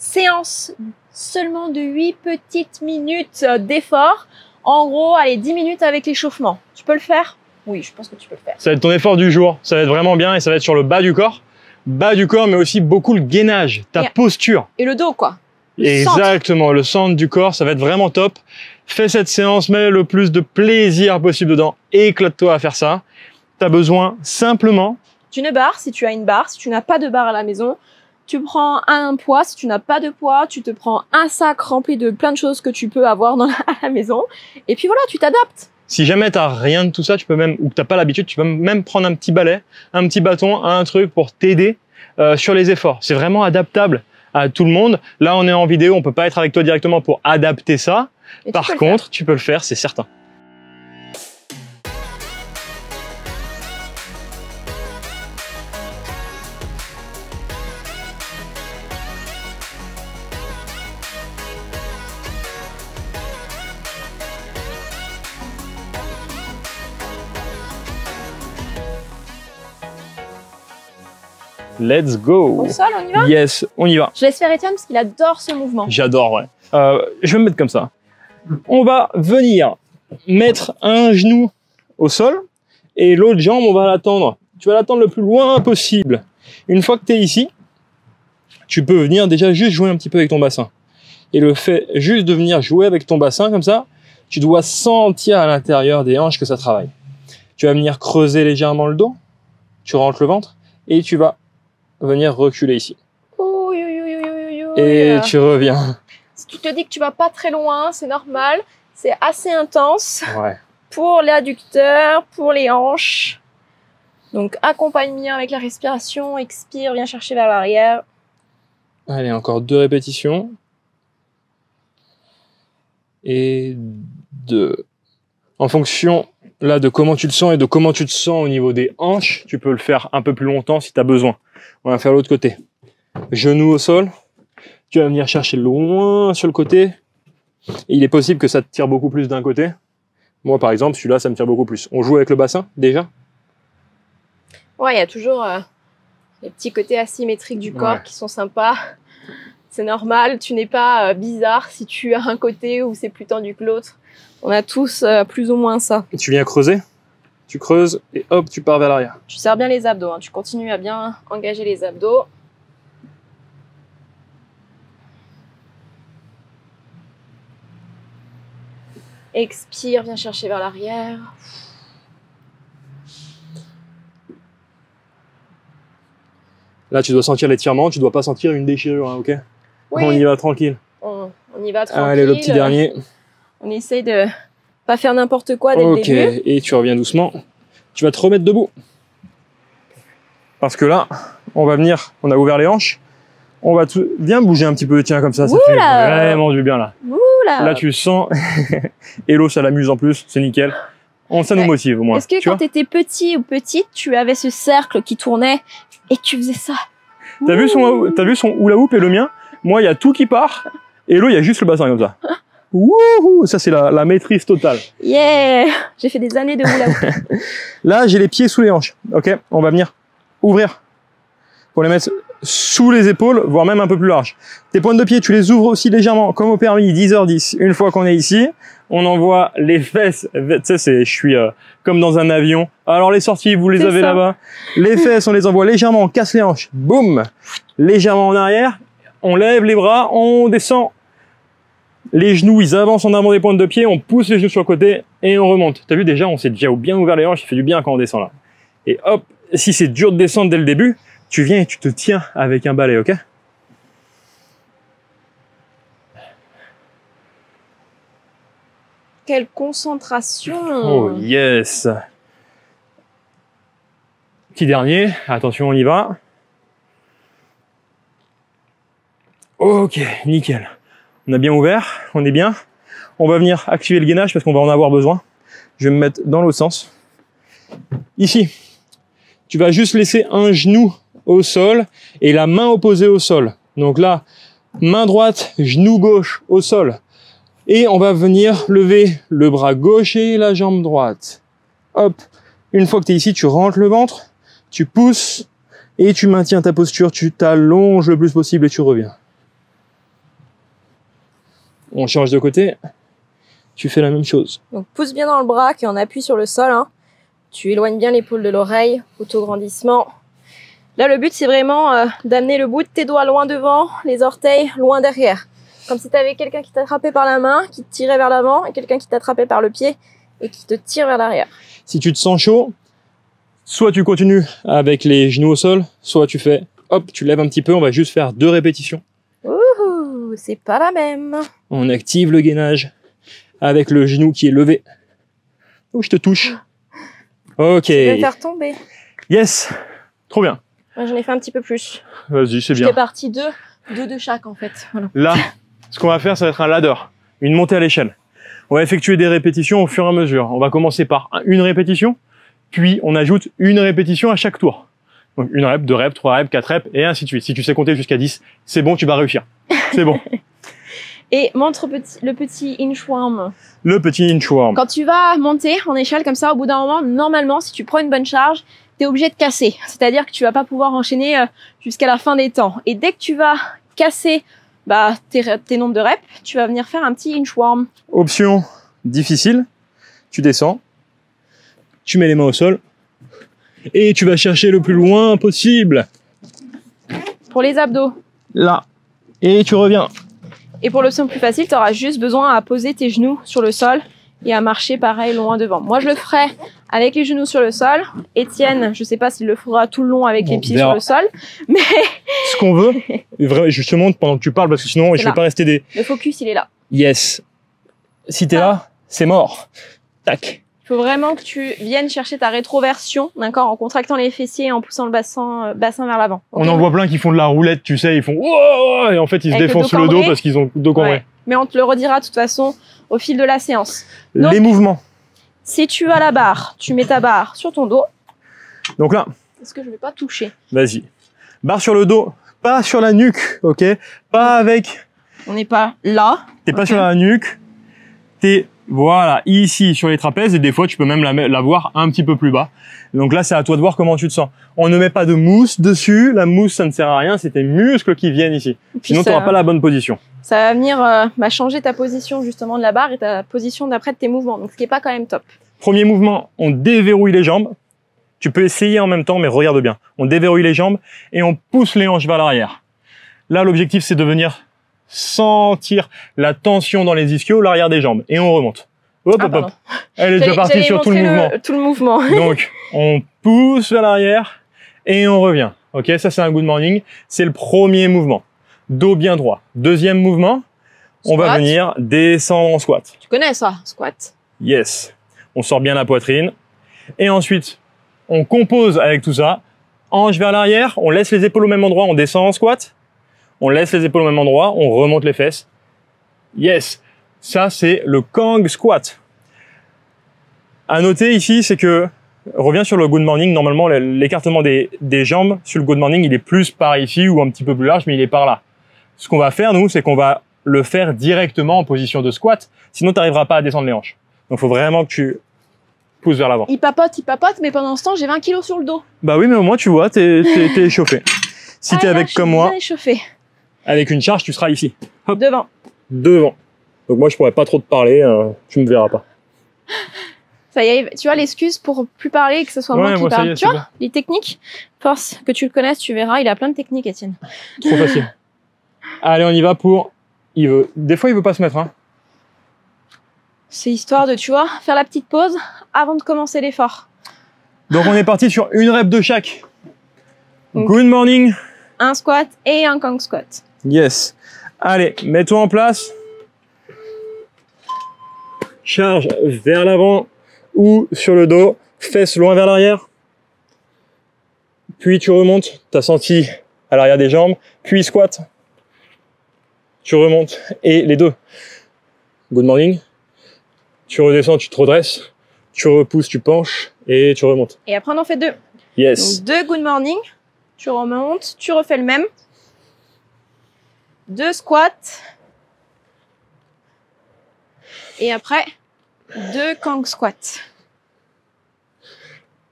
séance seulement de 8 petites minutes d'effort. En gros, allez, 10 minutes avec l'échauffement. Tu peux le faire? Oui, je pense que tu peux le faire. Ça va être ton effort du jour. Ça va être vraiment bien et ça va être sur le bas du corps. Bas du corps, mais aussi beaucoup le gainage, ta posture. Et le dos, quoi. Exactement, le centre du corps, ça va être vraiment top. Fais cette séance, mets le plus de plaisir possible dedans. Éclate-toi à faire ça. Tu as besoin simplement d'une barre, si tu as une barre. Si tu n'as pas de barre à la maison, tu prends un poids. Si tu n'as pas de poids, tu te prends un sac rempli de plein de choses que tu peux avoir à la maison. Et puis voilà, tu t'adaptes. Si jamais tu n'as rien de tout ça, tu peux même, ou que tu n'as pas l'habitude, tu peux même prendre un petit balai, un petit bâton, un truc pour t'aider sur les efforts. C'est vraiment adaptable à tout le monde. Là, on est en vidéo, on peut pas être avec toi directement pour adapter ça. Par contre, tu peux le faire, c'est certain. Let's go. Au sol, on y va? Yes, on y va. Je laisse faire Étienne parce qu'il adore ce mouvement. J'adore, ouais. Je vais me mettre comme ça. On va venir mettre un genou au sol et l'autre jambe, on va l'attendre. Tu vas l'attendre le plus loin possible. Une fois que tu es ici, tu peux venir déjà juste jouer un petit peu avec ton bassin. Et le fait juste de venir jouer avec ton bassin comme ça, tu dois sentir à l'intérieur des hanches que ça travaille. Tu vas venir creuser légèrement le dos, tu rentres le ventre et tu vas venir reculer ici. Et tu reviens. Si tu te dis que tu vas pas très loin, c'est normal. C'est assez intense. Ouais. Pour les adducteurs, pour les hanches. Donc accompagne bien avec la respiration, expire, viens chercher vers l'arrière. Allez, encore 2 répétitions. Et 2. En fonction là de comment tu le sens et de comment tu te sens au niveau des hanches, tu peux le faire un peu plus longtemps si tu as besoin. On va faire l'autre côté. Genou au sol. Tu vas venir chercher loin sur le côté. Et il est possible que ça te tire beaucoup plus d'un côté. Moi, par exemple, celui-là, ça me tire beaucoup plus. On joue avec le bassin, déjà? Ouais, il y a toujours les petits côtés asymétriques du corps qui sont sympas. C'est normal, tu n'es pas bizarre si tu as un côté où c'est plus tendu que l'autre. On a tous plus ou moins ça. Et tu viens creuser. Tu creuses et hop, tu pars vers l'arrière. Tu serres bien les abdos, hein. Tu continues à bien engager les abdos. Expire, viens chercher vers l'arrière. Là, tu dois sentir l'étirement, tu dois pas sentir une déchirure, hein, ok? Oui. On y va tranquille. On y va tranquille. Allez, le petit dernier. On essaye de pas faire n'importe quoi dès le début. Ok, et tu reviens doucement. Tu vas te remettre debout. Parce que là, on va venir, on a ouvert les hanches. On va tout... Viens bouger un petit peu, tiens, comme ça fait vraiment du bien, là. Oula. Là, tu le sens. Hello, ça l'amuse en plus, c'est nickel. Ça nous motive, au moins. Est-ce que quand tu étais petit ou petite, tu avais ce cercle qui tournait et tu faisais ça? T'as vu son hula hoop et le mien? Moi, il y a tout qui part. Et Hello, il y a juste le bassin, comme ça. Wouhou, ça, c'est la maîtrise totale. Yeah! J'ai fait des années de hula hoop. Là, j'ai les pieds sous les hanches. Ok, on va venir ouvrir pour les mettre sous les épaules, voire même un peu plus large. Tes pointes de pied, tu les ouvres aussi légèrement, comme au permis, 10h10. Une fois qu'on est ici, on envoie les fesses. Tu sais, je suis comme dans un avion. Alors les sorties, vous les avez là-bas. Les fesses, on les envoie légèrement, on casse les hanches. Boum! Légèrement en arrière. On lève les bras, on descend. Les genoux, ils avancent en avant des pointes de pied, on pousse les genoux sur le côté et on remonte. T'as vu déjà, on s'est déjà bien ouvert les hanches, il fait du bien quand on descend là. Et hop, si c'est dur de descendre dès le début, tu viens et tu te tiens avec un balai, ok? Quelle concentration! Oh yes! Petit dernier, attention, on y va. Ok, nickel. On a bien ouvert, on est bien. On va venir activer le gainage parce qu'on va en avoir besoin. Je vais me mettre dans l'autre sens. Ici, tu vas juste laisser un genou au sol et la main opposée au sol. Donc là, main droite, genou gauche au sol. Et on va venir lever le bras gauche et la jambe droite. Hop. Une fois que tu es ici, tu rentres le ventre, tu pousses et tu maintiens ta posture, tu t'allonges le plus possible et tu reviens. On change de côté. Tu fais la même chose. Donc pousse bien dans le bras et on appuie sur le sol. Hein. Tu éloignes bien l'épaule de l'oreille, auto-grandissement. Là, le but, c'est vraiment d'amener le bout de tes doigts loin devant, les orteils loin derrière. Comme si tu avais quelqu'un qui t'attrapait par la main, qui te tirait vers l'avant, et quelqu'un qui t'attrapait par le pied et qui te tire vers l'arrière. Si tu te sens chaud, soit tu continues avec les genoux au sol, soit tu fais, hop, tu lèves un petit peu, on va juste faire 2 répétitions. Ouh, c'est pas la même. On active le gainage avec le genou qui est levé. Oh, je te touche. Ok. Tu peux me faire tomber. Yes. Trop bien. Moi, j'en ai fait un petit peu plus. Vas-y, c'est bien. J'étais partie deux de chaque, en fait. Voilà. Là, ce qu'on va faire, ça va être un ladder, une montée à l'échelle. On va effectuer des répétitions au fur et à mesure. On va commencer par une répétition, puis on ajoute une répétition à chaque tour. Donc une rep, 2 reps, 3 reps, 4 reps, et ainsi de suite. Si tu sais compter jusqu'à 10, c'est bon, tu vas réussir. C'est bon. Et montre le petit inchworm. Le petit inchworm. Quand tu vas monter en échelle comme ça, au bout d'un moment, normalement, si tu prends une bonne charge, tu es obligé de casser. C'est-à-dire que tu vas pas pouvoir enchaîner jusqu'à la fin des temps. Et dès que tu vas casser tes nombres de reps, tu vas venir faire un petit inchworm. Option difficile, tu descends, tu mets les mains au sol, et tu vas chercher le plus loin possible. Pour les abdos. Là. Et tu reviens. Et pour l'option plus facile, tu auras juste besoin à poser tes genoux sur le sol et à marcher pareil loin devant. Moi, je le ferai avec les genoux sur le sol. Étienne, je sais pas s'il le fera tout le long avec les pieds sur le sol, mais... Ce qu'on veut, je te montre pendant que tu parles, parce que sinon, je vais pas rester des... Le focus, il est là. Yes. Si t'es là, c'est mort. Tac. Il faut vraiment que tu viennes chercher ta rétroversion, d'accord, en contractant les fessiers et en poussant le bassin vers l'avant. Okay. On en voit plein qui font de la roulette, tu sais, ils font oh, et en fait ils se défoncent le dos parce qu'ils ont dos cambré. Ouais. Mais on te le redira de toute façon au fil de la séance. Donc, les mouvements. Si tu as la barre, tu mets ta barre sur ton dos. Donc là. Est-ce que je vais pas toucher? Vas-y. Barre sur le dos, pas sur la nuque, ok? Pas avec. On n'est pas là. T'es pas sur la nuque. T'es voilà, ici sur les trapèzes, et des fois tu peux même la voir un petit peu plus bas. Donc là, c'est à toi de voir comment tu te sens. On ne met pas de mousse dessus. La mousse, ça ne sert à rien. C'est tes muscles qui viennent ici. Sinon, tu n'auras pas la bonne position. Ça va venir changer ta position justement de la barre et ta position d'après de tes mouvements. Donc, ce qui est pas quand même top. Premier mouvement, on déverrouille les jambes. Tu peux essayer en même temps, mais regarde bien. On déverrouille les jambes et on pousse les hanches vers l'arrière. Là, l'objectif, c'est de venir sentir la tension dans les ischios, l'arrière des jambes. Et on remonte. Hop, hop, hop. Elle est déjà partie sur tout le mouvement. Tout le mouvement. Donc, on pousse vers l'arrière et on revient. Ok, ça c'est un good morning. C'est le premier mouvement. Dos bien droit. Deuxième mouvement, on va venir descendre en squat. Tu connais ça, squat? Yes. On sort bien la poitrine. Et ensuite, on compose avec tout ça. Hanche vers l'arrière, on laisse les épaules au même endroit, on descend en squat. On laisse les épaules au même endroit, on remonte les fesses. Yes. Ça, c'est le Kang squat. À noter ici, c'est que, reviens sur le good morning, normalement, l'écartement des jambes sur le good morning, il est plus par ici ou un petit peu plus large, mais il est par là. Ce qu'on va faire, nous, c'est qu'on va le faire directement en position de squat, sinon tu n'arriveras pas à descendre les hanches. Donc, il faut vraiment que tu pousses vers l'avant. Il papote, mais pendant ce temps, j'ai 20 kilos sur le dos. Bah oui, mais au moins, tu vois, t'es échauffé. Si t'es avec comme moi, avec une charge, tu seras ici. Hop. Devant. Devant. Donc moi, je pourrais pas trop te parler, tu me verras pas. Ça y est, tu vois l'excuse pour plus parler et que ce soit moi qui parle. Tu vois, les techniques, force que tu le connaisses, tu verras, il a plein de techniques, Étienne. Trop facile. Allez, on y va pour... Des fois, il veut pas se mettre, hein. C'est histoire de, tu vois, faire la petite pause avant de commencer l'effort. Donc on est parti sur une rep de chaque. Donc, good morning. Un squat et un Kang squat. Yes. Allez, mets-toi en place. Charge vers l'avant ou sur le dos, fesses loin vers l'arrière. Puis tu remontes, tu as senti à l'arrière des jambes, puis squat. Tu remontes et les deux. Good morning. Tu redescends, tu te redresses, tu repousses, tu penches et tu remontes. Et après on en fait deux. Yes. Donc 2 good morning, tu remontes, tu refais le même. 2 squats. Et après, 2 Kang squats.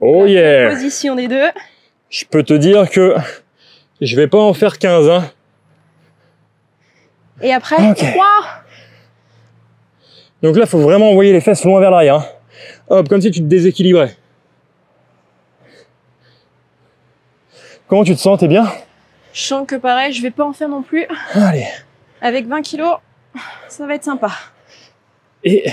Oh yeah! Position des deux. Je peux te dire que je vais pas en faire 15, hein. Et après, 3 Donc là, il faut vraiment envoyer les fesses loin vers l'arrière. Hein. Hop, comme si tu te déséquilibrais. Comment tu te sens? T'es bien? Je sens que pareil, je vais pas en faire non plus. Allez. Avec 20 kilos, ça va être sympa. Et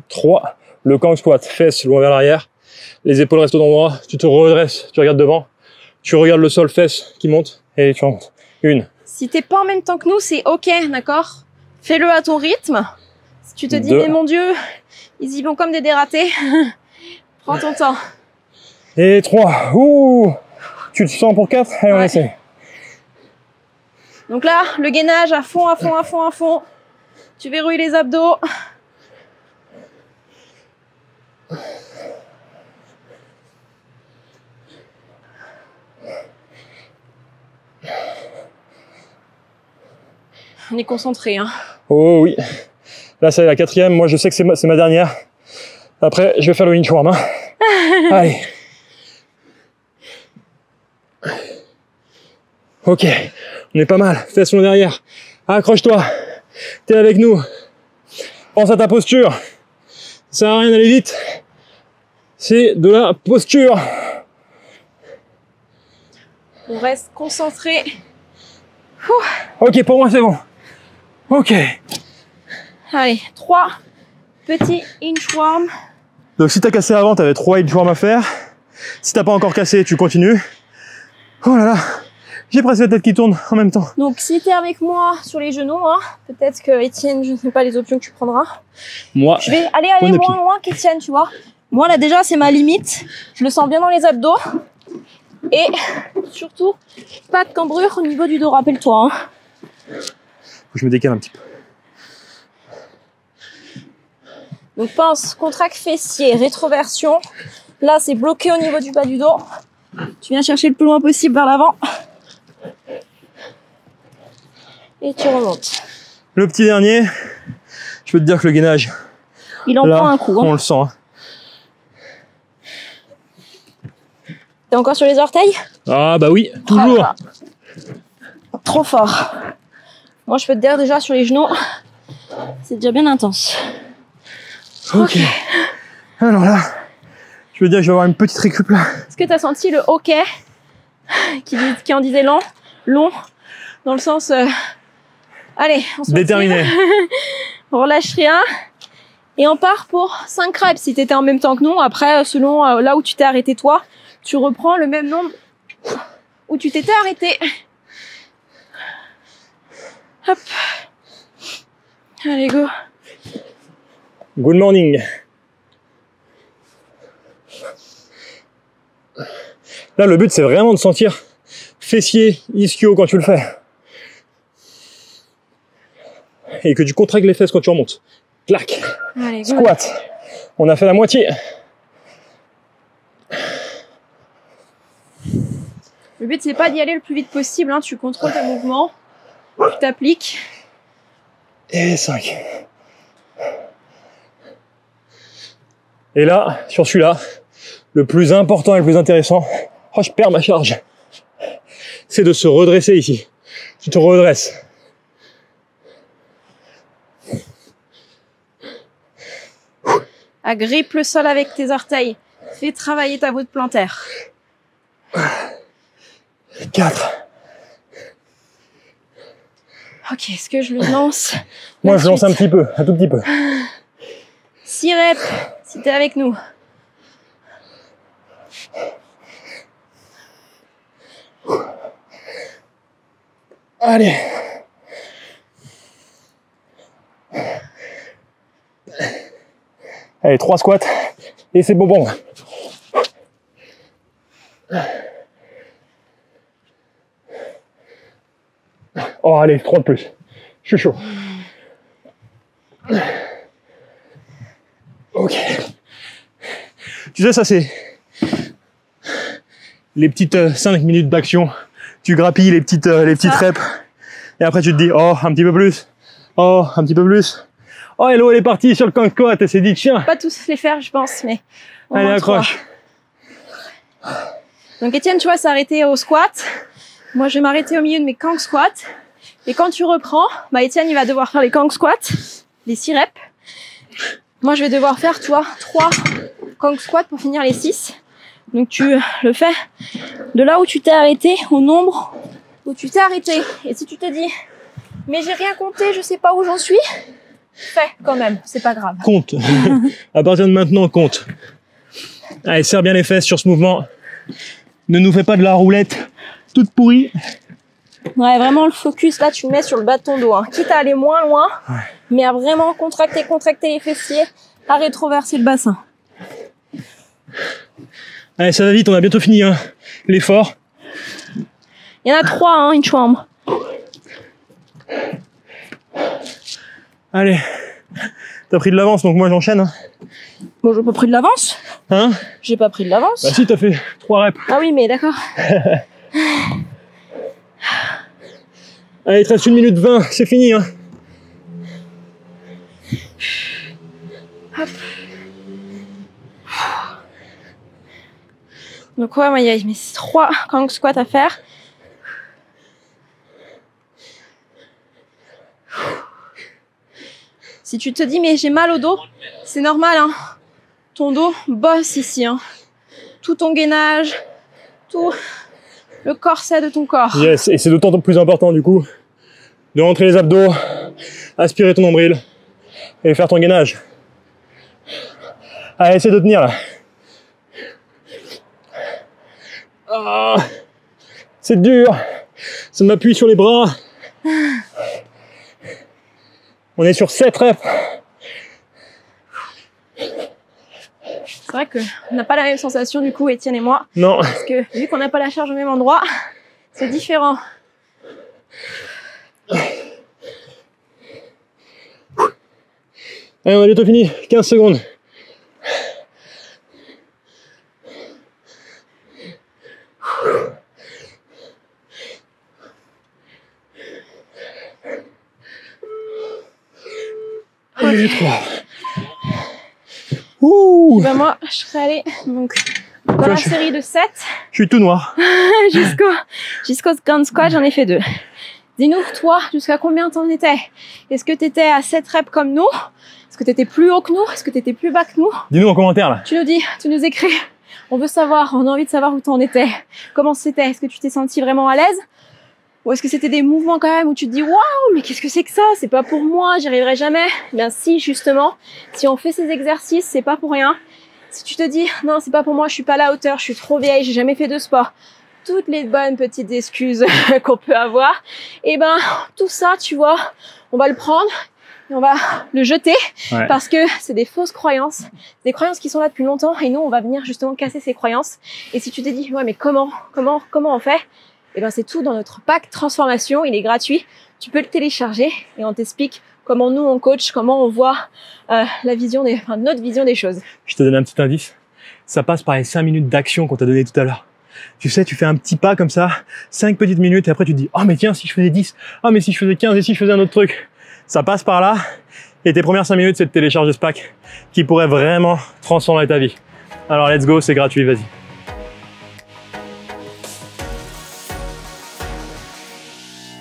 3, le Kang squat, fesses loin vers l'arrière, les épaules restent au endroit, tu te redresses, tu regardes devant, tu regardes le sol, fesses qui montent, et tu remontes. 1. Si t'es pas en même temps que nous, c'est ok, d'accord? Fais-le à ton rythme. Si tu te dis, 2. mais mon Dieu, ils y vont comme des dératés, prends ton temps. Et 3, ouh, tu te sens pour 4? Allez, on essaie. Donc là, le gainage à fond, à fond, à fond, à fond. Tu verrouilles les abdos. On est concentré, hein. Oh oui. Là, c'est la 4e. Moi, je sais que c'est ma dernière. Après, je vais faire le inchworm. Hein. Allez. Ok. On est pas mal. Fesses sont derrière. Accroche-toi. T'es avec nous. Pense à ta posture. Ça sert à rien d'aller vite. C'est de la posture. On reste concentré. Ok, pour moi, c'est bon. Ok. Allez, 3 petits inchworm. Donc si t'as cassé avant, t'avais 3 inchworm à faire. Si t'as pas encore cassé, tu continues. Oh là là, j'ai presque la tête qui tourne en même temps. Donc si t'es avec moi sur les genoux, hein, peut-être que Étienne, je ne sais pas les options que tu prendras. Moi, je vais aller moins loin qu'Étienne, tu vois. Moi là déjà c'est ma limite. Je le sens bien dans les abdos. Et surtout, pas de cambrure au niveau du dos, rappelle-toi. Hein. Faut que je me décale un petit peu. Donc pense, contracte fessier, rétroversion. Là, c'est bloqué au niveau du bas du dos. Tu viens chercher le plus loin possible vers l'avant. Et tu remontes. Le petit dernier, je peux te dire que le gainage, il en là, prend un coup. Hein. On le sent. Hein. T'es encore sur les orteils? Ah bah oui, toujours. Trop fort. Moi, je peux te dire déjà sur les genoux, c'est déjà bien intense. Ok. Alors là, je veux dire que je vais avoir une petite récup là. Est-ce que tu as senti le OK qui en disait long, dans le sens... allez, on se déterminé. On relâche rien. Et on part pour 5 reps si tu étais en même temps que nous. Après, selon là où tu t'es arrêté toi, tu reprends le même nombre où tu t'étais arrêté. Hop. Allez, go. Good morning. Là, le but, c'est vraiment de sentir fessier, ischio quand tu le fais. Et que tu contractes les fesses quand tu remontes. Clac. Allez, go. Squat. On a fait la moitié. Le but, c'est pas d'y aller le plus vite possible. Hein. Tu contrôles tes mouvements. Tu t'appliques. Et 5. Et là, sur celui-là, le plus important et le plus intéressant, oh, je perds ma charge, c'est de se redresser ici. Tu te redresses. Agrippe le sol avec tes orteils. Fais travailler ta voûte plantaire. 4. Ok, est-ce que je le lance? Moi, je lance un petit peu, un tout petit peu. 6 reps, si t'es avec nous. Allez. Allez, 3 squats. Et c'est bon. Oh, allez, 3 de plus. Je suis chaud. Ok. Tu sais, ça c'est les petites 5 minutes d'action. Tu grappilles les petites reps. Et après tu te dis, oh, un petit peu plus. Oh, un petit peu plus. Oh, hello, elle est partie sur le Kang squat. Elle s'est dit, tiens. Pas tous les faire, je pense, mais... Allez, accroche. 3. Donc Étienne, tu vois, s'est arrêté au squat. Moi, je vais m'arrêter au milieu de mes Kang squats. Et quand tu reprends, bah Étienne, il va devoir faire les Kang squats, les 6 reps. Moi, je vais devoir faire, toi, 3 Kong squats pour finir les 6. Donc, tu le fais de là où tu t'es arrêté au nombre où tu t'es arrêté. Et si tu te dis, mais j'ai rien compté, je sais pas où j'en suis, fais quand même, c'est pas grave. Compte. À partir de maintenant, compte. Allez, serre bien les fesses sur ce mouvement. Ne nous fais pas de la roulette toute pourrie. Ouais, vraiment le focus, là, tu le mets sur le bas de ton dos. Hein. Quitte à aller moins loin, mais à vraiment contracter les fessiers, à rétroverser le bassin. Allez, ça va vite, on a bientôt fini hein, l'effort. Il y en a 3, hein, une chambre. Allez, t'as pris de l'avance, donc moi j'enchaîne. Hein. Bon, j'ai pas pris de l'avance. Hein? J'ai pas pris de l'avance. Bah si, t'as fait 3 reps. Ah oui, mais d'accord. Allez, il te reste 1 minute 20, c'est fini. Hein. Hop. Donc ouais, moi, il y a mes 3 Kong squats à faire. Si tu te dis, mais j'ai mal au dos, c'est normal, hein. Ton dos bosse ici, hein. Tout ton gainage, tout le corset de ton corps. Yes, et c'est d'autant plus important du coup de rentrer les abdos, aspirer ton nombril et faire ton gainage. Allez, essaie de tenir là. Ah, c'est dur, ça m'appuie sur les bras. On est sur 7 reps. C'est vrai qu'on n'a pas la même sensation du coup, Étienne et moi. Non. Parce que vu qu'on n'a pas la charge au même endroit, c'est différent. Allez, on a bientôt fini, 15 secondes. Allez, 3. Ouh. Ben moi, je serais allée donc dans la série de 7 Je suis tout noir. jusqu'au Kong squat, j'en ai fait 2. Dis-nous, toi, jusqu'à combien t'en étais? Est-ce que t'étais à 7 reps comme nous? Est-ce que t'étais plus haut que nous? Est-ce que t'étais plus bas que nous? Dis-nous en commentaire là. Tu nous dis, tu nous écris. On veut savoir, on a envie de savoir où t'en étais. Comment c'était? Est-ce que tu t'es senti vraiment à l'aise? Ou est-ce que c'était des mouvements quand même où tu te dis, waouh, mais qu'est-ce que c'est que ça? C'est pas pour moi, j'y arriverai jamais. Bien si, justement, si on fait ces exercices, c'est pas pour rien. Si tu te dis, non, c'est pas pour moi, je suis pas à la hauteur, je suis trop vieille, j'ai jamais fait de sport. Toutes les bonnes petites excuses qu'on peut avoir. Et ben, tout ça, tu vois, on va le prendre et on va le jeter parce que c'est des fausses croyances, des croyances qui sont là depuis longtemps et nous, on va venir justement casser ces croyances. Et si tu te dis, ouais, mais comment on fait? Et ben, c'est tout dans notre pack transformation, il est gratuit. Tu peux le télécharger et on t'explique comment nous, on coach, comment on voit notre vision des choses. Je te donne un petit indice. Ça passe par les 5 minutes d'action qu'on t'a donné tout à l'heure. Tu sais, tu fais un petit pas comme ça, 5 petites minutes et après tu te dis, oh mais tiens, si je faisais 10, oh mais si je faisais 15 et si je faisais un autre truc. Ça passe par là et tes premières 5 minutes, c'est de télécharger ce pack qui pourrait vraiment transformer ta vie. Alors let's go, c'est gratuit, vas-y.